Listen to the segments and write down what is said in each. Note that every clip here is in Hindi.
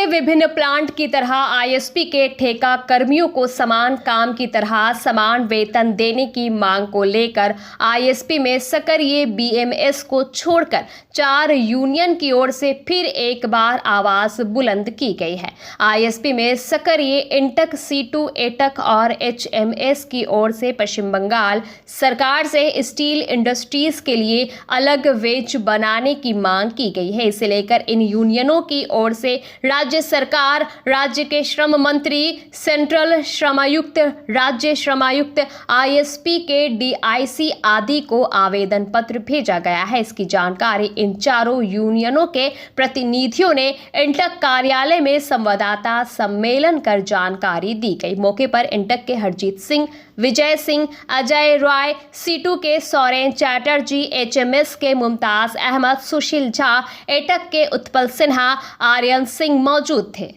विभिन्न प्लांट की तरह आईएसपी के ठेका कर्मियों को समान काम की तरह समान वेतन देने की मांग को लेकर आईएसपी में सक्रिय बीएमएस को छोड़कर 4 यूनियन की ओर से फिर एक बार आवाज बुलंद की गई है। आईएसपी में सक्रिय इंटक, C2, एटक और HMS की ओर से पश्चिम बंगाल सरकार से स्टील इंडस्ट्रीज के लिए अलग वेज बनाने की मांग की गई है। इसे लेकर इन यूनियनों की ओर से राज्य सरकार, राज्य के श्रम मंत्री, सेंट्रल श्रमायुक्त, राज्य श्रमायुक्त, आईएसपी के डीआईसी आदि को आवेदन पत्र भेजा गया है। इसकी जानकारी इन चारों यूनियनों के प्रतिनिधियों ने इंटक कार्यालय में संवाददाता सम्मेलन कर जानकारी दी गई। मौके पर इंटक के हरजीत सिंह, विजय सिंह, अजय राय, C2 के सोरेन चैटर्जी, HMS के मुमताज अहमद, सुशील झा, एटक के उत्पल सिन्हा, आर्यन सिंह मौजूद थे।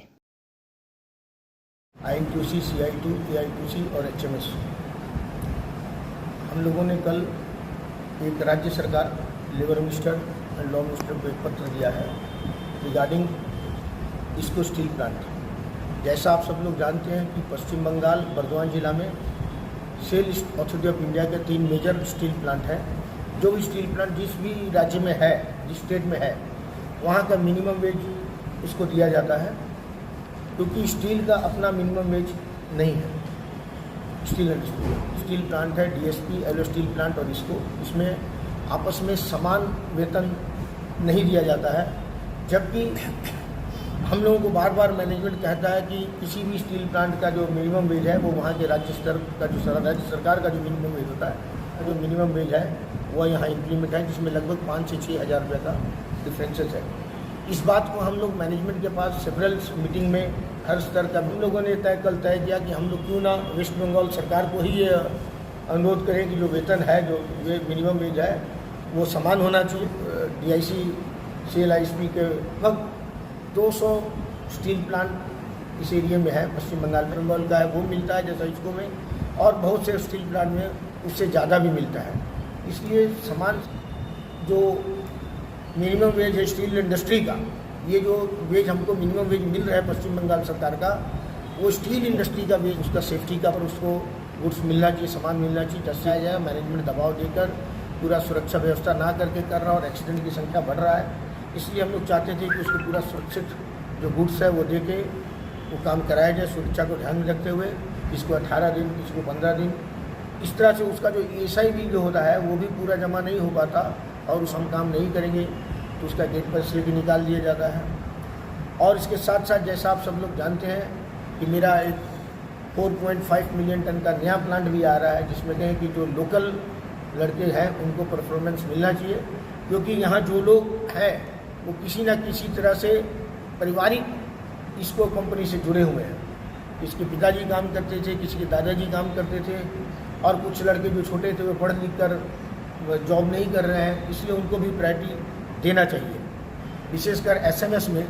INTUC, CI2, AITUC और HMS हम लोगों ने कल एक राज्य सरकार, labour minister and law minister को एक पत्र दिया है रिगार्डिंग इसको स्टील प्लांट। जैसा आप सब लोग जानते हैं कि पश्चिम बंगाल बर्दवान जिला में सेल अथॉरिटी ऑफ इंडिया के 3 मेजर स्टील प्लांट हैं। जो भी स्टील प्लांट जिस भी राज्य में है, जिस स्टेट में है, वहाँ का मिनिमम वेज उसको दिया जाता है, क्योंकि स्टील का अपना मिनिमम वेज नहीं है। स्टील प्लांट है, DSP, एलो स्टील प्लांट और इसमें आपस में समान वेतन नहीं दिया जाता है। जबकि हम लोगों को बार बार मैनेजमेंट कहता है कि किसी भी स्टील प्लांट का जो मिनिमम वेज है वो वहाँ के राज्य स्तर का जो राज्य सरकार का जो मिनिमम वेज होता है, जो मिनिमम वेज है वह यहाँ इम्प्लीमेंट है, जिसमें लगभग 5 से 6 हज़ार रुपये का डिफरेंसेस है। इस बात को हम लोग मैनेजमेंट के पास सेवरल मीटिंग में हर स्तर का हम लोगों ने कल तय किया कि हम लोग क्यों ना वेस्ट बंगाल सरकार को ही ये अनुरोध करें कि जो वेतन है, जो मिनिमम वेज है वो समान होना चाहिए। DIC, CLISP के लगभग 200 स्टील प्लांट इस एरिया में है, पश्चिम बंगाल का है, वो मिलता है जैसा इसको में, और बहुत से स्टील प्लांट में उससे ज़्यादा भी मिलता है। इसलिए समान जो मिनिमम वेज है स्टील इंडस्ट्री का, ये जो वेज हमको मिनिमम वेज मिल रहा है पश्चिम बंगाल सरकार का, वो स्टील इंडस्ट्री का वेज, उसका सेफ्टी का पर उसको गुड्स मिलना चाहिए, सामान मिलना चाहिए। जैसे जाए मैनेजमेंट दबाव देकर पूरा सुरक्षा व्यवस्था ना करके कर रहा और एक्सीडेंट की संख्या बढ़ रहा है। इसलिए हम लोग चाहते थे कि उसको पूरा सुरक्षित जो गुड्स है वो दे के वो काम कराया जाए, सुरक्षा को ध्यान में रखते हुए। इसको 18 दिन, इसको 15 दिन, इस तरह से उसका जो ESI भी जो होता है वो भी पूरा जमा नहीं हो पाता, और उस हम काम नहीं करेंगे तो उसका गेट पर से भी निकाल दिया जाता है। और इसके साथ साथ जैसा आप सब लोग जानते हैं कि मेरा एक 4.5 मिलियन टन का नया प्लांट भी आ रहा है, जिसमें कहें कि जो लोकल लड़के हैं उनको परफॉर्मेंस मिलना चाहिए, क्योंकि यहाँ जो लोग हैं वो किसी न किसी तरह से पारिवारिक इसको कंपनी से जुड़े हुए हैं। किसके पिताजी काम करते थे, किसी के दादाजी काम करते थे, और कुछ लड़के जो छोटे थे वो पढ़ लिख कर जॉब नहीं कर रहे हैं, इसलिए उनको भी प्रायोरिटी देना चाहिए। विशेषकर SMS में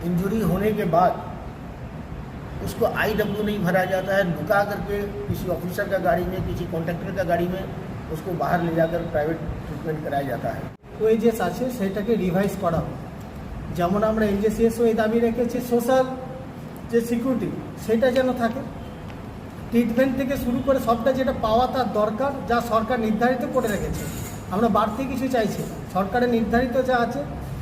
इंजरी होने के बाद उसको IW नहीं भरा जाता है, लुका करके किसी ऑफिसर का गाड़ी में, किसी कॉन्ट्रैक्टर का गाड़ी में उसको बाहर ले जाकर प्राइवेट ट्रिटमेंट कराया जाता है। ওয়েজেস আছে সেটাকে রিভাইজ করা হবে। যেমন আমরা NJCSও এই দাবি রেখেছি, সোশ্যাল যে সিকিউরিটি সেটা যেন থাকে, ট্রিটমেন্ট থেকে শুরু করে সবটা যেটা পাওয়া তার দরকার, যা সরকার নির্ধারিত করে রেখেছে। আমরা বাড়তি কিছু চাইছি, সরকারের নির্ধারিত যা আছে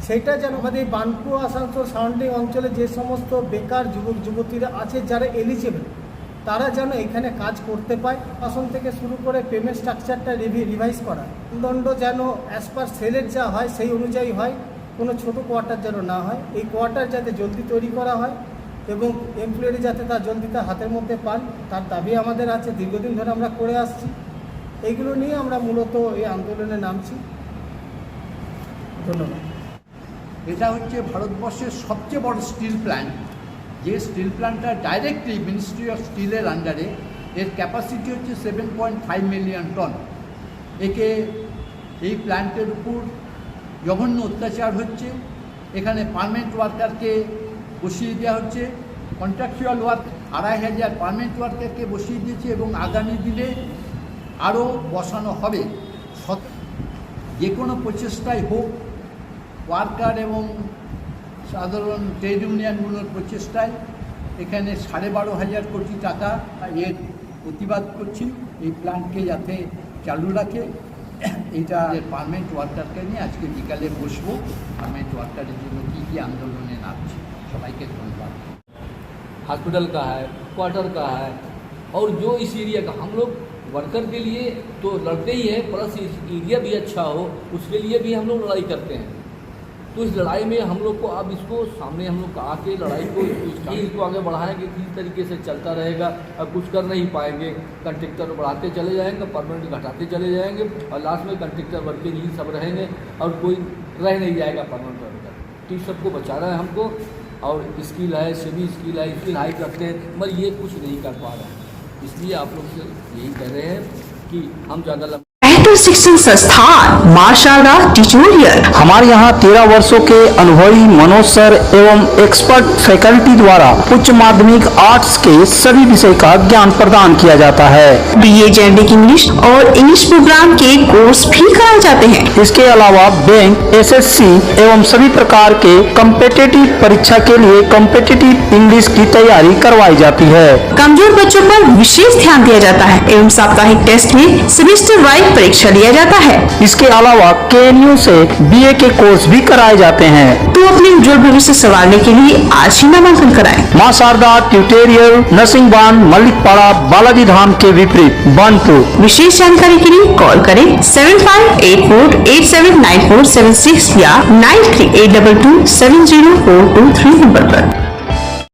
সেটা যেন আমাদের এই বানপুর, আসানসোল সারাউন্ডিং অঞ্চলে যে সমস্ত বেকার যুবক যুবতীরা আছে যারা এলিজিবল, তারা যেন এখানে কাজ করতে পায়। আসন থেকে শুরু করে পেমেন্ট স্ট্রাকচারটা রিভাইজ করা, দণ্ড যেন অ্যাজ পার সেলের যা হয় সেই অনুযায়ী হয়, কোনো ছোটো কোয়ার্টার যেন না হয়। এই কোয়ার্টার যাতে জলদি তৈরি করা হয় এবং এমপ্লয়ি যাতে তার জলদি তার হাতের মধ্যে পান, তার দাবি আমাদের আছে, দীর্ঘদিন ধরে আমরা করে আসছি। এইগুলো নিয়ে আমরা মূলত এই আন্দোলনে নামছি। ধন্যবাদ। এটা হচ্ছে ভারতবর্ষের সবচেয়ে বড় স্টিল প্ল্যান্ট, যে স্টিল প্ল্যান্টটা ডাইরেক্টলি মিনিস্ট্রি অফ স্টিলের আন্ডারে। এর ক্যাপাসিটি হচ্ছে 7.5 মিলিয়ন টন। একে এই প্ল্যান্টের উপর জঘন্য অত্যাচার হচ্ছে। এখানে পার্মানেন্ট ওয়ার্কারকে বসিয়ে দেওয়া হচ্ছে, কন্ট্রাকচুয়াল ওয়ার্ক 2,500 পার্মানেন্ট ওয়ার্কারকে বসিয়ে দিয়েছে, এবং আগামী দিনে আরও বসানো হবে। যে কোনো প্রচেষ্টাই হোক, ওয়ার্কার এবং সাধারণ ট্রেড ইউনিয়নগুলোর প্রচেষ্টায় এখানে 12,500 কোটি টাকা এর প্রতিবাদ করছি এই প্ল্যান্টকে যাতে চালু রাখে। এটা পার্মানেন্ট ওয়ার্কারকে নিয়ে আজকে বিকালে বসবো, পার্মানেন্ট ওয়ার্কারের জন্য কী কী আন্দোলনে নামছে। সবাইকে ধন্যবাদ। हॉस्पिटल का है, क्वार्टर का है, और जो इस एरिया का हम लोग वर्कर के लिए तो लड़ते ही हैं, प्लस इस एरिया भी अच्छा हो उसके लिए भी हम लोग लड़ाई करते हैं। तो इस लड़ाई में हम लोग को अब इसको सामने हम लोग आके लड़ाई को इसको आगे बढ़ाएंगे, किस तरीके से चलता रहेगा। अब कुछ कर नहीं पाएंगे, कंट्रेक्टर बढ़ाते चले जाएंगे, परमानेंट घटाते चले जाएंगे, और लास्ट में कंट्रेक्टर वर्कर ही सब रहेंगे और कोई रह नहीं जाएगा परमानेंट वर्कर। तो इस सबको बचाना है हमको, और स्किल है, सेमी स्किल है, स्किल हाई करते हैं, मगर ये कुछ नहीं कर पा रहे हैं। इसलिए आप लोग से यही कह रहे हैं कि हम ज़्यादा शिक्षण संस्थान मां शारदा ट्यूटोरियल। हमारे यहाँ 13 वर्षों के अनुभवी मनोज सर एवं एक्सपर्ट फैकल्टी द्वारा उच्च माध्यमिक आर्ट्स के सभी विषय का ज्ञान प्रदान किया जाता है। BA जेनेरिक इंग्लिश और इंग्लिश प्रोग्राम के कोर्स भी कराए जाते हैं। इसके अलावा बैंक, SSC एवं सभी प्रकार के कॉम्पिटिटिव परीक्षा के लिए कॉम्पिटिटिव इंग्लिश की तैयारी करवाई जाती है। कमजोर बच्चों पर विशेष ध्यान दिया जाता है एवं साप्ताहिक टेस्ट में सेमेस्टर वाइज परीक्षा लिया जाता है। इसके अलावा KNU से BA के कोर्स भी कराए जाते हैं। तो अपने उज्जवल भविष्य संवारने के लिए आज ही नामांकन कराएं। मां शारदा ट्यूटोरियल, नरसिंहबान, मलिकपाड़ा, बालाजी धाम के विपरीत बनपुर। विशेष जानकारी के लिए कॉल करें 7584879476 या 9382270423 नंबर पर।